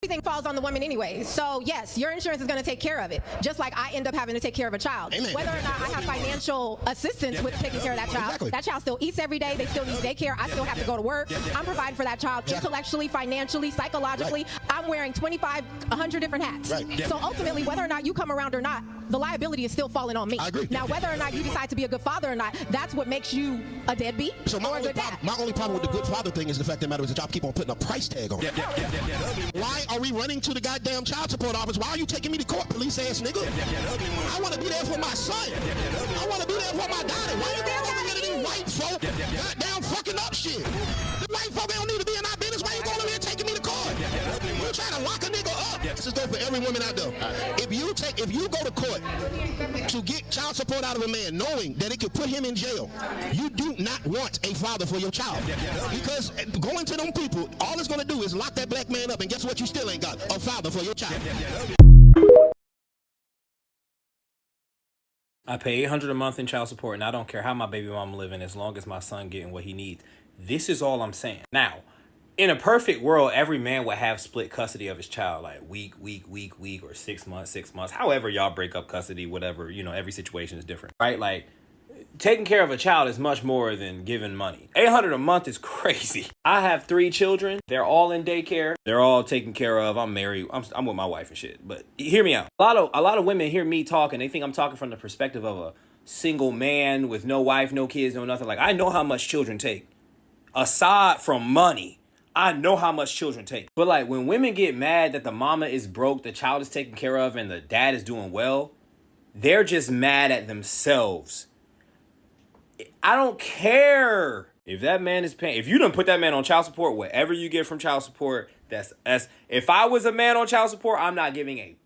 Everything falls on the woman anyway. So yes, your insurance is going to take care of it. Just like I end up having to take care of a child. Amen. Whether or not I have financial assistance with taking care of that child. Exactly. That child still eats every day. They still need daycare. I still have to go to work. I'm providing for that child intellectually, financially, psychologically. I'm wearing 100 different hats. So ultimately, whether or not you come around or not, the liability is still falling on me. I agree. Now, whether or not you decide to be a good father or not, that's what makes you a deadbeat or a good dad. My only problem with the good father thing is the fact that matters is that y'all keep on putting a price tag on it. Why are we running to the goddamn child support office? Why are you taking me to court, police ass nigga? I want to be there for my son. I want to be there for my daughter. Why you going over here to these white folk? Goddamn fucking up shit. The white folk, they don't need to be in our business. Why you going over here taking me to court? You trying to lock a nigga up. This is good for every woman out there. If you go to court to get child support out of a man, knowing that it could put him in jail, you do not want a father for your child. Because going to them people, all it's going to do is lock that black man up, and guess what? You still ain't got a father for your child. I pay $800 a month in child support, and I don't care how my baby mama living as long as my son getting what he needs. This is all I'm saying. Now, in a perfect world, every man would have split custody of his child, like week, or 6 months, however y'all break up custody, whatever, every situation is different, right? Like, taking care of a child is much more than giving money. $800 a month is crazy. I have 3 children. They're all in daycare. They're all taken care of. I'm married. I'm with my wife and shit. But hear me out. A lot of women hear me talking. They think I'm talking from the perspective of a single man with no wife, no kids, no nothing. Like, I know how much children take. Aside from money, I know how much children take. But like, when women get mad that the mama is broke, the child is taken care of, and the dad is doing well, they're just mad at themselves. I don't care if that man is paying. If you don't put that man on child support, whatever you get from child support, that's if I was a man on child support, I'm not giving a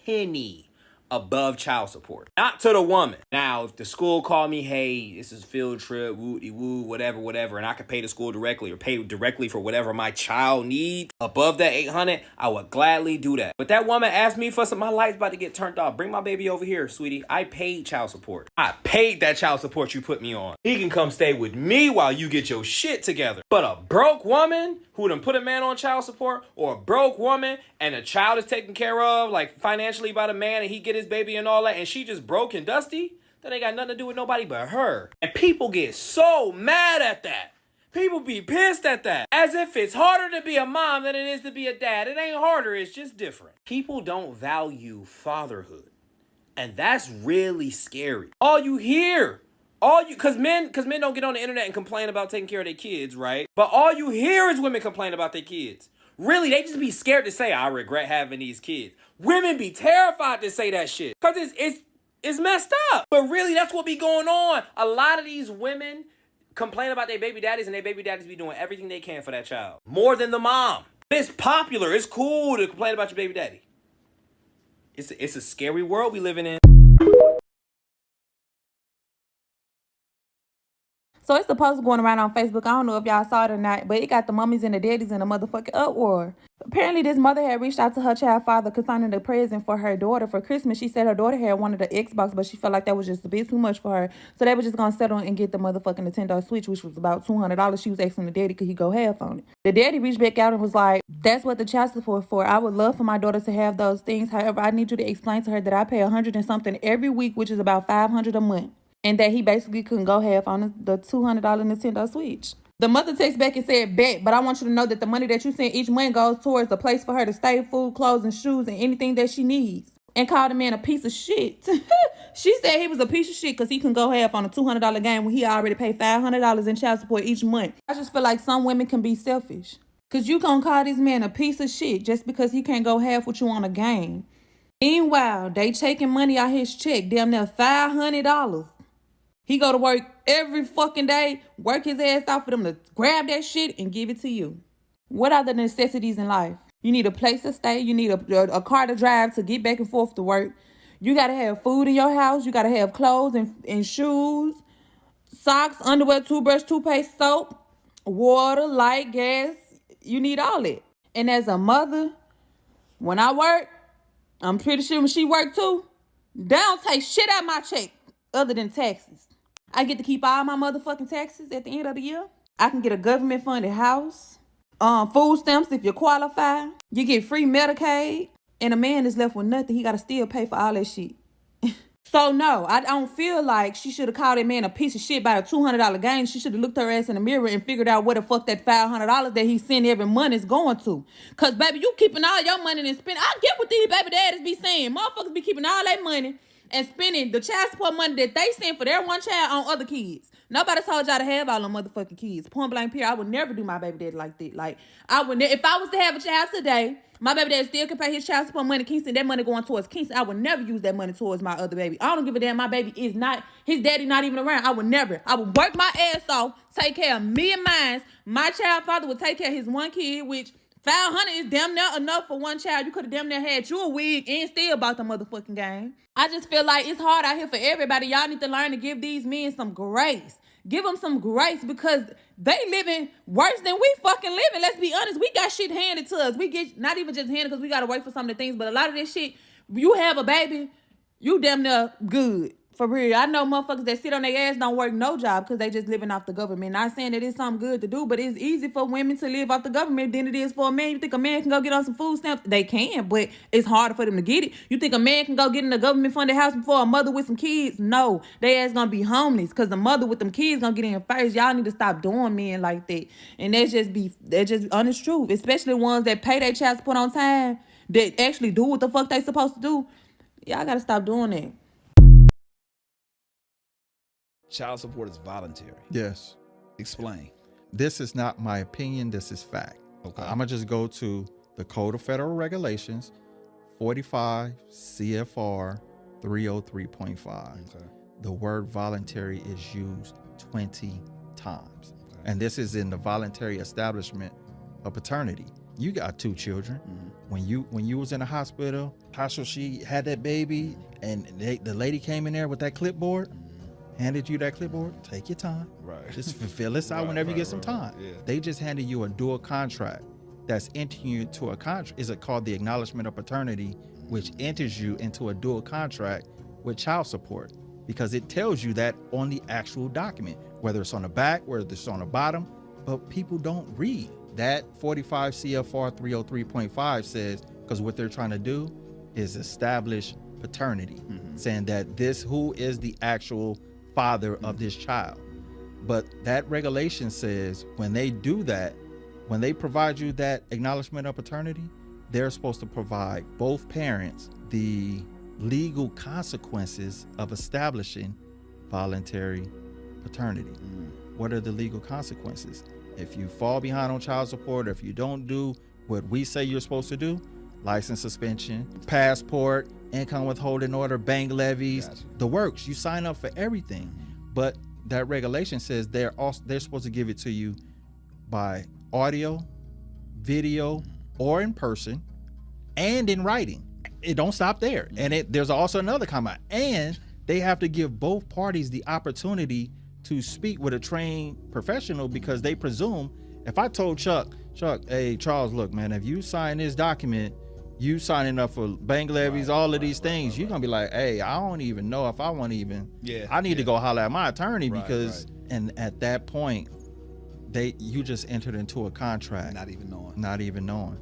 penny above child support. Not to the woman. Now, if the school called me, hey, this is field trip, woo, whatever, and I could pay the school directly or pay directly for whatever my child needs above that $800, I would gladly do that. But that woman asked me for some, my light's about to get turned off. Bring my baby over here, sweetie. I paid child support. I paid that child support you put me on. He can come stay with me while you get your shit together. But a broke woman who done put a man on child support, or a broke woman and a child is taken care of, like financially by the man, and he get his baby and all that, and she just broke and dusty, that ain't got nothing to do with nobody but her. And people get so mad at that. People be pissed at that. As if it's harder to be a mom than it is to be a dad. It ain't harder, it's just different. People don't value fatherhood. And that's really scary. Cause men don't get on the internet and complain about taking care of their kids, right? But all you hear is women complain about their kids. Really, they just be scared to say, I regret having these kids. Women be terrified to say that shit. Cause it's messed up. But really, that's what be going on. A lot of these women complain about their baby daddies, and their baby daddies be doing everything they can for that child. More than the mom. It's popular. It's cool to complain about your baby daddy. It's a scary world we living in. So it's a post going around on Facebook. I don't know if y'all saw it or not, but it got the mummies and the daddies in a motherfucking uproar. Apparently, this mother had reached out to her child father concerning the present for her daughter for Christmas. She said her daughter had wanted the Xbox, but she felt like that was just a bit too much for her. So they were just going to settle and get the motherfucking Nintendo Switch, which was about $200. She was asking the daddy, could he go half on it? The daddy reached back out and was like, that's what the child support for. I would love for my daughter to have those things. However, I need you to explain to her that I pay $100 and something every week, which is about $500 a month. And that he basically couldn't go half on the $200 Nintendo Switch. The mother texted back and said, bet, but I want you to know that the money that you send each month goes towards a place for her to stay, food, clothes, and shoes, and anything that she needs. And called the man a piece of shit. She said he was a piece of shit because he couldn't go half on a $200 game when he already paid $500 in child support each month. I just feel like some women can be selfish. Because you gonna call this man a piece of shit just because he can't go half with you on a game. Meanwhile, they taking money out his check, damn near $500. He go to work every fucking day, work his ass off for them to grab that shit and give it to you. What are the necessities in life? You need a place to stay. You need a car to drive to get back and forth to work. You got to have food in your house. You got to have clothes and shoes, socks, underwear, toothbrush, toothpaste, soap, water, light, gas. You need all it. And as a mother, when I work, I'm pretty sure when she work too, they don't take shit out of my check other than taxes. I get to keep all my motherfucking taxes at the end of the year. I can get a government-funded house. food stamps if you qualify. You get free Medicaid. And a man is left with nothing. He got to still pay for all that shit. So, no, I don't feel like she should have called that man a piece of shit by a $200 gain. She should have looked her ass in the mirror and figured out where the fuck that $500 that he sent every month is going to. Because, baby, you keeping all your money and spending. I get what these baby daddies be saying. Motherfuckers be keeping all that money and spending the child support money that they send for their one child on other kids. Nobody told y'all to have all them motherfucking kids. Point blank period. I would never do my baby daddy like that. Like, I would if I was to have a child today, my baby daddy still can pay his child support money. Kingston, that money going towards Kingston. I would never use that money towards my other baby. I don't give a damn. My baby is not, his daddy not even around. I would never. I would work my ass off, take care of me and mine. My child father would take care of his one kid, which $500 is damn near enough for one child. You could have damn near had you a wig and still bought the motherfucking game. I just feel like it's hard out here for everybody. Y'all need to learn to give these men some grace. Give them some grace because they living worse than we fucking living. Let's be honest. We got shit handed to us. We get not even just handed because we got to wait for some of the things, but a lot of this shit, you have a baby, you damn near good. For real. I know motherfuckers that sit on their ass don't work no job because they just living off the government. Not saying that it's something good to do, but it's easy for women to live off the government than it is for a man. You think a man can go get on some food stamps? They can, but it's harder for them to get it. You think a man can go get in a government-funded house before a mother with some kids? No. They ass gonna be homeless because the mother with them kids gonna get in first. Y'all need to stop doing men like that. And that's just honest truth. Especially ones that pay their child support on time, that actually do what the fuck they supposed to do. Y'all gotta stop doing that. Child support is voluntary. Yes. Explain. This is not my opinion. This is fact. Okay. I'm going to just go to the Code of Federal Regulations, 45 CFR 303.5. Okay. The word voluntary is used 20 times. Okay. And this is in the voluntary establishment of paternity. You got 2 children. Mm-hmm. When you was in the hospital, she had that baby, and the lady came in there with that clipboard, handed you that clipboard. Take your time. Right. Just fill this out whenever you get some time. Yeah. They just handed you a dual contract that's entering you into a contract. Is it called the acknowledgement of paternity, which enters you into a dual contract with child support, because it tells you that on the actual document, whether it's on the back, whether it's on the bottom, but people don't read. That 45 CFR 303.5 says, because what they're trying to do is establish paternity, saying that who is the actual father of this child. But that regulation says when they do that, when they provide you that acknowledgement of paternity, they're supposed to provide both parents the legal consequences of establishing voluntary paternity. What are the legal consequences? If you fall behind on child support, or if you don't do what we say you're supposed to do, license suspension, passport, income withholding order, bank levies, the works. You sign up for everything. But that regulation says they're supposed to give it to you by audio, video, or in person, and in writing. It don't stop there. And there's also another comment. And they have to give both parties the opportunity to speak with a trained professional, because they presume, if I told Chuck, hey, Charles, look, man, if you sign this document, you signing up for bank levies, all of these things, you're going to be like, hey, I don't even know if I want to even, I need to go holler at my attorney, because, and at that point, you just entered into a contract. Not even knowing. Not even knowing.